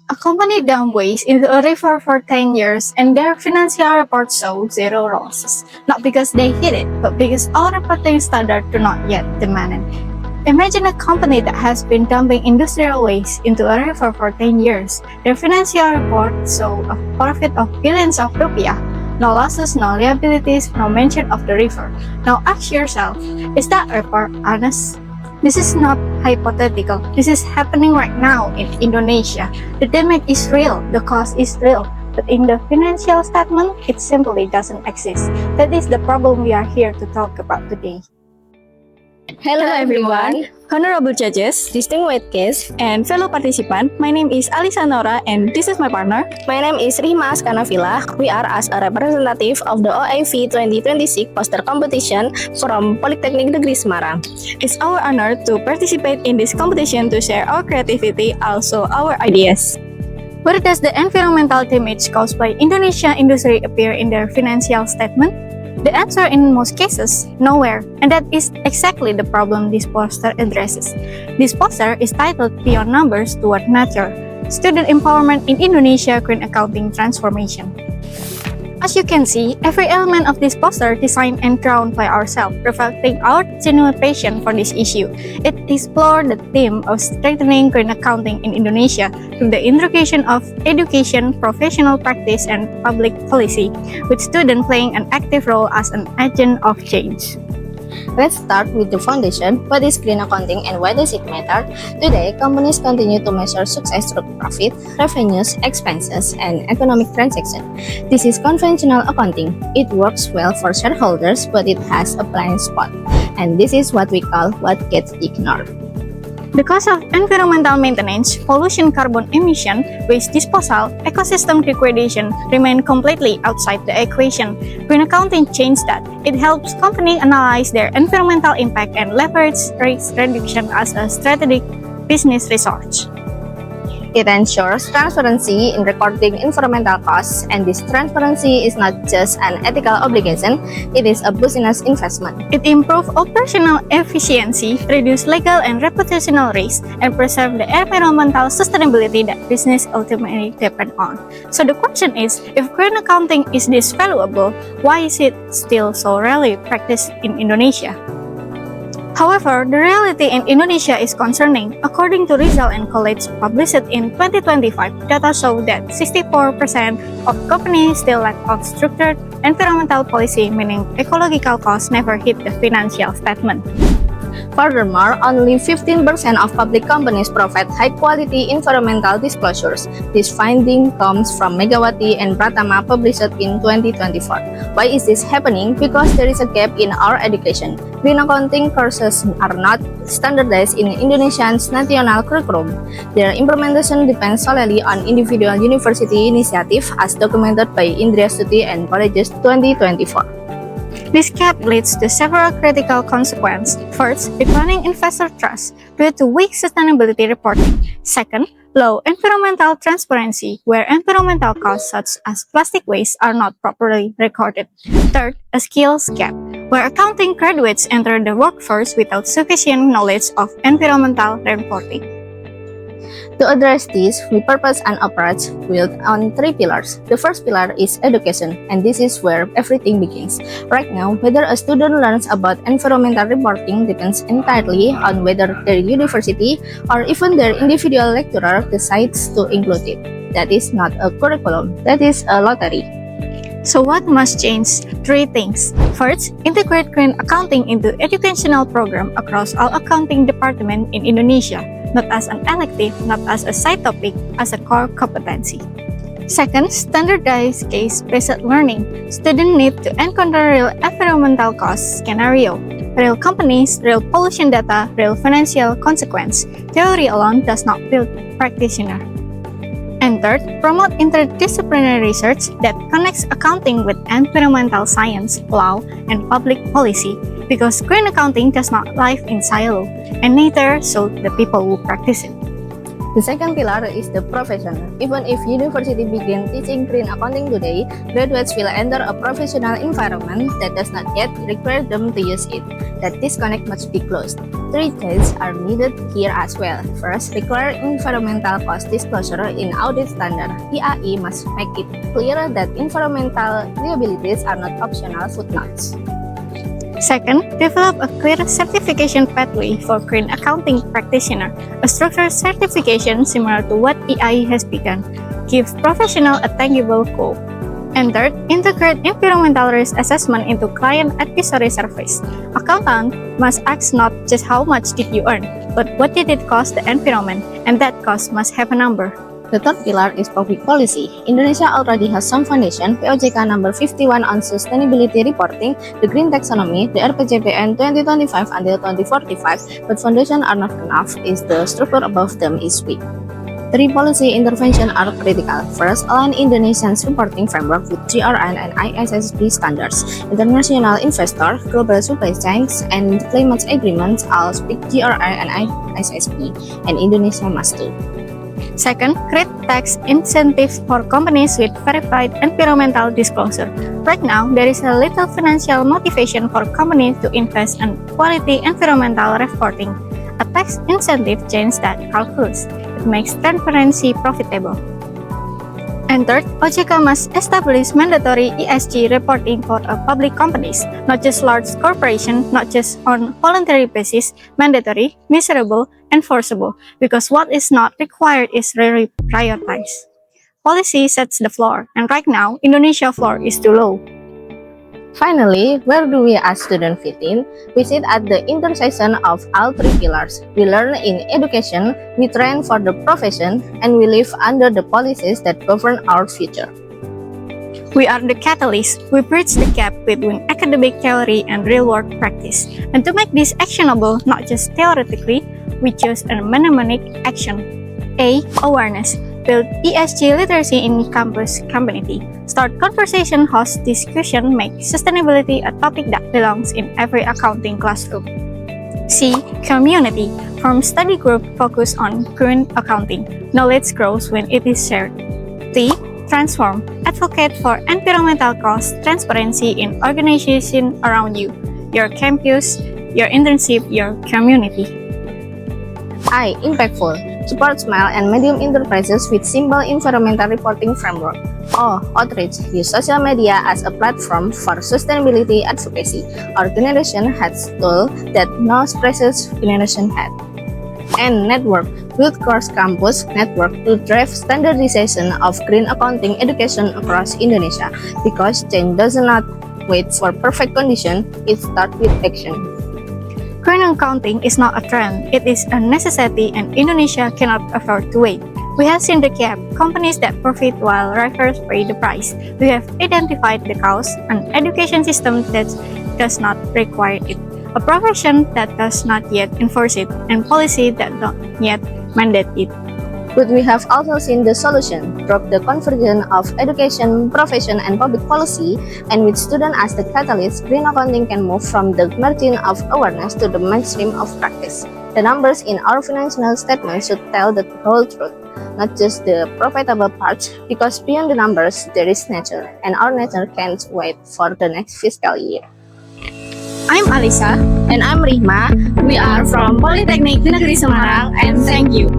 A company dumped waste into a river for 10 years and their financial reports show zero losses. Not because they hid it, but because all reporting standards do not yet demand it. Imagine a company that has been dumping industrial waste into a river for 10 years. Their financial reports show a profit of billions of rupiah. No losses, no liabilities, no mention of the river. Now ask yourself, is that report honest? This is not hypothetical. This is happening right now in Indonesia. The damage is real, the cost is real, but in the financial statement, it simply doesn't exist. That is the problem we are here to talk about today. Hello everyone, Honorable judges, distinguished guests, and fellow participants, my name is Alisa Nora and this is my partner. my name is Rima Askanavila. We are as a representative of the OIV 2026 poster competition from Polytechnic Negeri Semarang. It's our honor to participate in this competition to share our creativity, also our ideas. Where does the environmental damage caused by Indonesia industry appear in their financial statement? The answer in most cases, nowhere, and that is exactly the problem this poster addresses. This poster is titled Beyond Numbers Toward Nature, Student Empowerment in Indonesia Green Accounting Transformation. As you can see, every element of this poster designed and drawn by ourselves, reflecting our genuine passion for this issue. It explored the theme of strengthening green accounting in Indonesia through the integration of education, professional practice, and public policy, with students playing an active role as an agent of change. Let's start with the foundation. What is green accounting and why does it matter? Today, companies continue to measure success through profit, revenues, expenses, and economic transactions. This is conventional accounting. It works well for shareholders, but it has a blind spot. And this is what we call what gets ignored. The cost of environmental maintenance, pollution, carbon emission, waste disposal, ecosystem degradation remain completely outside the equation. Green accounting changed that. It helps companies analyze their environmental impact and leverage risk reduction as a strategic business resource. It ensures transparency in recording environmental costs, and this transparency is not just an ethical obligation, it is a business investment. It improves operational efficiency, reduces legal and reputational risk, and preserves the environmental sustainability that business ultimately depend on. So the question is, if green accounting is this valuable, why is it still so rarely practiced in Indonesia? However, the reality in Indonesia is concerning. According to Rizal and colleagues published in 2025, data show that 64% of companies still lack of structured environmental policy, meaning ecological costs never hit the financial statement. Furthermore, only 15% of public companies provide high-quality environmental disclosures. This finding comes from Megawati and Pratama published in 2024. Why is this happening? Because there is a gap in our education. Green accounting courses are not standardized in Indonesia's national curriculum. Their implementation depends solely on individual university initiative as documented by Indriya Stuti and Colleges 2024. This gap leads to several critical consequences. First, declining investor trust due to weak sustainability reporting. Second, low environmental transparency, where environmental costs such as plastic waste are not properly recorded. Third, a skills gap, where accounting graduates enter the workforce without sufficient knowledge of environmental reporting. To address this, we purpose an approach built on three pillars. The first pillar is education, and this is where everything begins. Right now, whether a student learns about environmental reporting depends entirely on whether their university or even their individual lecturer decides to include it. That is not a curriculum, that is a lottery. So what must change? Three things. First, integrate green accounting into educational program across all accounting departments in Indonesia, not as an elective, not as a side topic, as a core competency. Second, standardize case-based learning. Students need to encounter real environmental cost scenario, real companies, real pollution data, real financial consequence. Theory alone does not build practitioner. And third, promote interdisciplinary research that connects accounting with environmental science, law, and public policy, because green accounting does not live in silo, and neither should the people who practice it. The second pillar is the profession. Even if university begin teaching green accounting today, graduates will enter a professional environment that does not yet require them to use it. That disconnect must be closed. Three things are needed here as well. First, require environmental cost disclosure in audit standard. EAE must make it clear that environmental liabilities are not optional footnotes. Second, develop a clear certification pathway for green accounting practitioner. A structured certification similar to what EIE has begun gives professionals a tangible goal. And third, integrate environmental risk assessment into client advisory service. Accountant must ask not just how much did you earn, but what did it cost the environment, and that cost must have a number. The third pillar is public policy. Indonesia already has some foundation, POJK number 51 on sustainability reporting, the green taxonomy, the RPJPN 2025 until 2045, but foundation are not enough as the structure above them is weak. Three policy interventions are critical. First, align Indonesia's reporting framework with GRI and ISSB standards. International investor, global supply chains, and climate agreements all speak GRI and ISSB, and Indonesia must too. Second, create tax incentives for companies with verified environmental disclosure. Right now, there is a little financial motivation for companies to invest in quality environmental reporting. A tax incentive changes that calculus. It makes transparency profitable. And third, OJK must establish mandatory ESG reporting for public companies, not just large corporations, not just on voluntary basis, mandatory, measurable, enforceable, because what is not required is rarely prioritized. Policy sets the floor, and right now, Indonesia floor is too low. Finally, where do we as students fit in? We sit at the intersection of all three pillars. We learn in education, we train for the profession, and we live under the policies that govern our future. We are the catalyst. We bridge the gap between academic theory and real-world practice. And to make this actionable, not just theoretically, we choose a mnemonic action. A. Awareness. Build ESG literacy in campus community. Start conversation, host discussion, make sustainability a topic that belongs in every accounting classroom. C. Community. Form study group focused on green accounting. Knowledge grows when it is shared. D. Transform. Advocate for environmental cost transparency in organization around you, your campus, your internship, your community. I. Impactful. Support small and medium enterprises with simple environmental reporting framework. O. Outreach. Use social media as a platform for sustainability advocacy. Our generation has tools that no previous generation had. And network. Build cross-campus network to drive standardization of green accounting education across Indonesia. Because change does not wait for perfect condition, it starts with action. Green accounting is not a trend, it is a necessity and Indonesia cannot afford to wait. We have seen the gap, companies that profit while rivals pay the price. We have identified the cause, an education system that does not require it, a profession that does not yet enforce it, and policy that don't yet mandate it. But we have also seen the solution through the convergence of education, profession, and public policy, and with students as the catalyst, green accounting can move from the margin of awareness to the mainstream of practice. The numbers in our financial statement should tell the whole truth, not just the profitable parts, because beyond the numbers, there is nature, and our nature can't wait for the next fiscal year. I'm Alisa. And I'm Rihma. We are from Politeknik Negeri Semarang, and thank you.